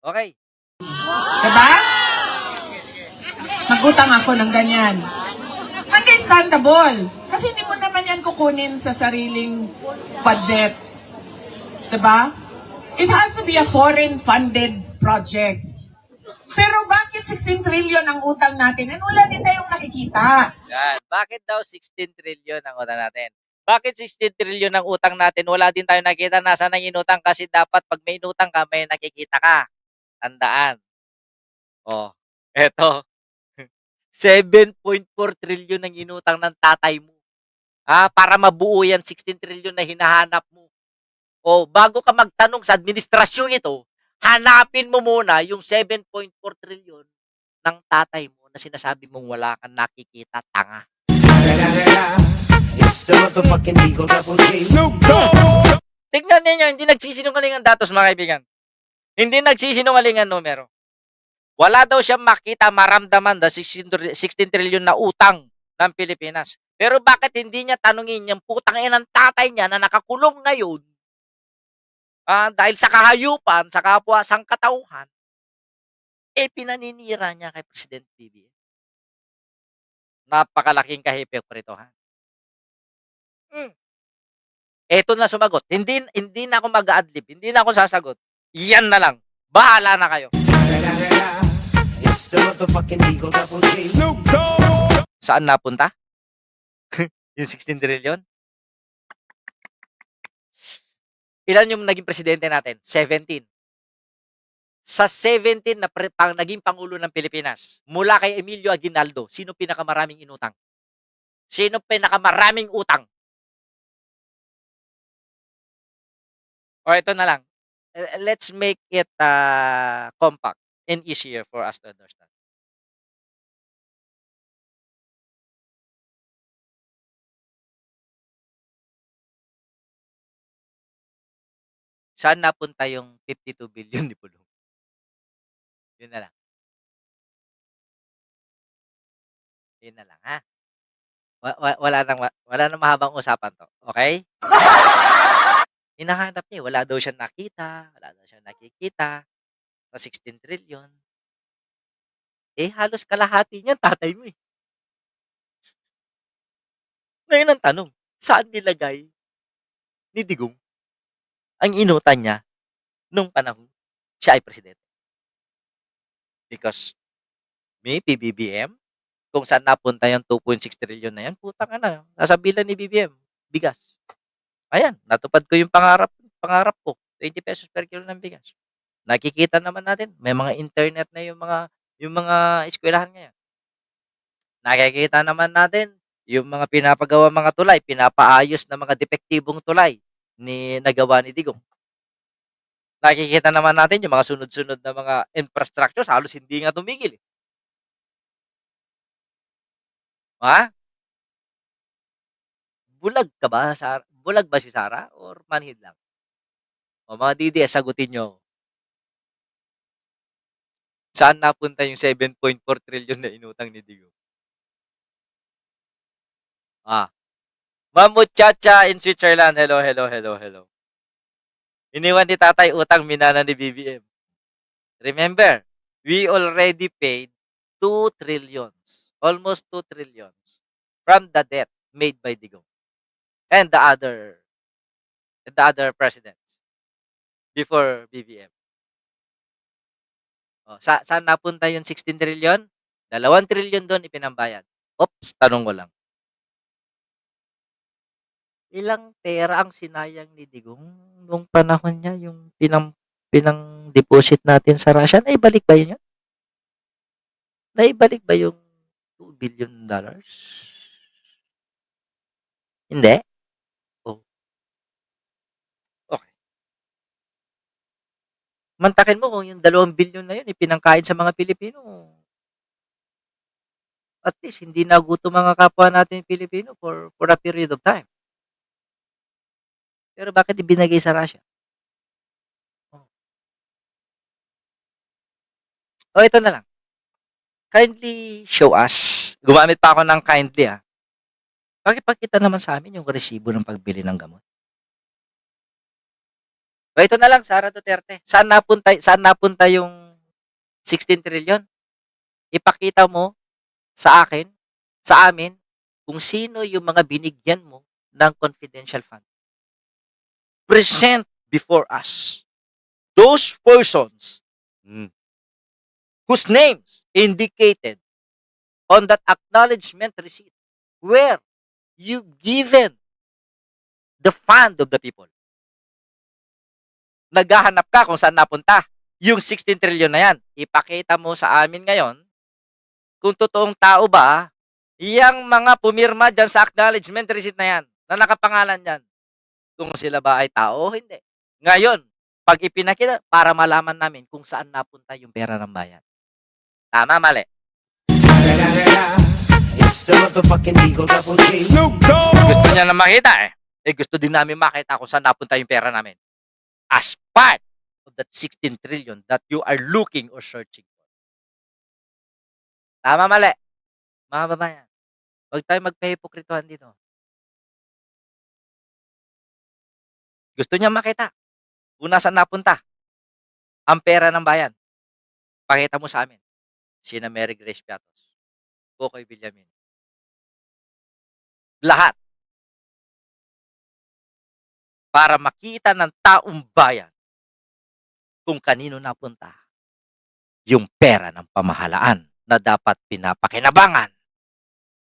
Okay. Diba? Magutang ako ng ganyan. Understandable. Kasi hindi mo naman yan kukunin sa sariling budget. Diba? It has to be a foreign-funded project. Pero bakit 16 trillion ang utang natin? And wala din tayong nakikita. Yan. Bakit daw 16 trillion ang utang natin? Bakit 16 trillion ang utang natin? Wala din tayo nakita nasaan ang inutang kasi dapat pag may inutang ka, may nakikita ka. Tandaan. Oh, eto. 7.4 trillion ang inutang ng tatay mo. Para mabuo yan 16 trillion na hinahanap mo. O, bago ka magtanong sa administrasyon ito, hanapin mo muna yung 7.4 trillion ng tatay mo na sinasabi mong wala kang nakikita, tanga. It's the motherfucking Eagle Double G. Tignan ninyo, hindi nagsisinungaling ang datos, mga kaibigan. Hindi nagsisinungaling ang numero. Wala daw siyang makita, maramdaman na 16 trillion na utang ng Pilipinas. Pero bakit hindi niya tanungin yung putang ina ng tatay niya na nakakulong ngayon dahil sa kahayupan, sa kapwa sangkatauhan, pinaninira niya kay President BBM. Napakalaking kahipokritohan. Eto na sumagot. Hindi na ako mag-a-adlib. Hindi na ako sasagot. Yan na lang. Bahala na kayo. It's the motherfucking Eagle Double G. Saan napunta? Yung 16 trillion? Ilan yung naging presidente natin? 17. Sa 17 na naging Pangulo ng Pilipinas, mula kay Emilio Aguinaldo, sino pinakamaraming inutang? Sino pinakamaraming utang? O ito na lang. Let's make it compact and easier for us to understand. Saan napunta yung 52 billion ni Pulong? Yun na lang. Yun na lang, ha? Wala nang mahabang usapan to. Okay? Hinahanap niya, wala daw siyang nakita, wala daw siyang nakikita sa 16 trillion. Halos kalahati niyan tatay mo, eh. Ngayon ang tanong, saan nilagay ni Digong ang inutan niya nung panahon siya ay presidente? Because may PBBM, kung saan napunta yung 2.6 trillion na yan, putang ina, nasa bilan ni BBM, bigas. Ayan, natupad ko yung pangarap ko, 20 pesos per kilo ng bigas. Nakikita naman natin, may mga internet na yung mga eskwelahan ngayon. Nakikita naman natin yung mga pinapagawa mga tulay, pinapaayos na mga depektibong tulay nagawa ni Digong. Nakikita naman natin yung mga sunod-sunod na mga infrastructures, halos hindi nga tumigil, eh. Ha? Bulag ba si Sara or manhid lang? O mga DDS, sagutin nyo. Saan napunta yung 7.4 trillion na inutang ni Digong? Mamut Chacha in Switzerland. Hello, hello, hello, hello. Iniwan ni tatay utang minana ni BBM. Remember, we already paid 2 trillions, almost 2 trillions from the debt made by Digong and the other presidents before BBM. Saan napunta yung 16 trillion? 2 trillion doon ipinambayad. Oops, tanong ko lang. Ilang pera ang sinayang ni Digong nung panahon niya yung pinang-deposit natin sa Russia? Naibalik ba yun? Naibalik ba yung $2 billion? Hindi? Oh, okay. Mantakin mo kung yung 2 billion na yun ipinangkain sa mga Pilipino. At least hindi nagutom mga kapwa natin Pilipino for a period of time. Pero bakit ibinagay sa Russia? Ito na lang. Kindly show us. Gumamit pa ako ng kindly, Pakipakita naman sa amin yung resibo ng pagbili ng gamot. O ito na lang, Sara Duterte. Saan napunta yung 16 trillion? Ipakita mo sa akin, sa amin, kung sino yung mga binigyan mo ng confidential fund. Present before us those persons whose names indicated on that acknowledgement receipt where you given the fund of the people. Naghahanap ka kung saan napunta yung 16 trillion na yan. Ipakita mo sa amin ngayon kung totoong tao ba yang mga pumirma dyan sa acknowledgement receipt na yan, na nakapangalan dyan, kung sila ba ay tao o hindi. Ngayon, pag ipinakita, para malaman namin kung saan napunta yung pera ng bayan. Tama, mali. It's the motherfucking Eagle Double G. Gusto niya na makita eh. Gusto din namin makita kung saan napunta yung pera namin. As part of that 16 trillion that you are looking or searching for. Tama, mali. Mga babayan, huwag tayo magpahipokrituhan dito. Gusto niya makita kung nasaan napunta ang pera ng bayan. Pakita mo sa amin. Sina Mary Grace Piatos, Bukoy Villamin. Lahat. Para makita ng taong bayan kung kanino napunta yung pera ng pamahalaan na dapat pinapakinabangan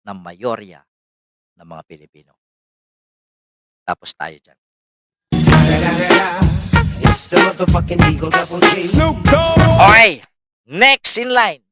ng mayorya ng mga Pilipino. Tapos tayo dyan. It's the motherfucking Eagle Double G. Okay, next in line.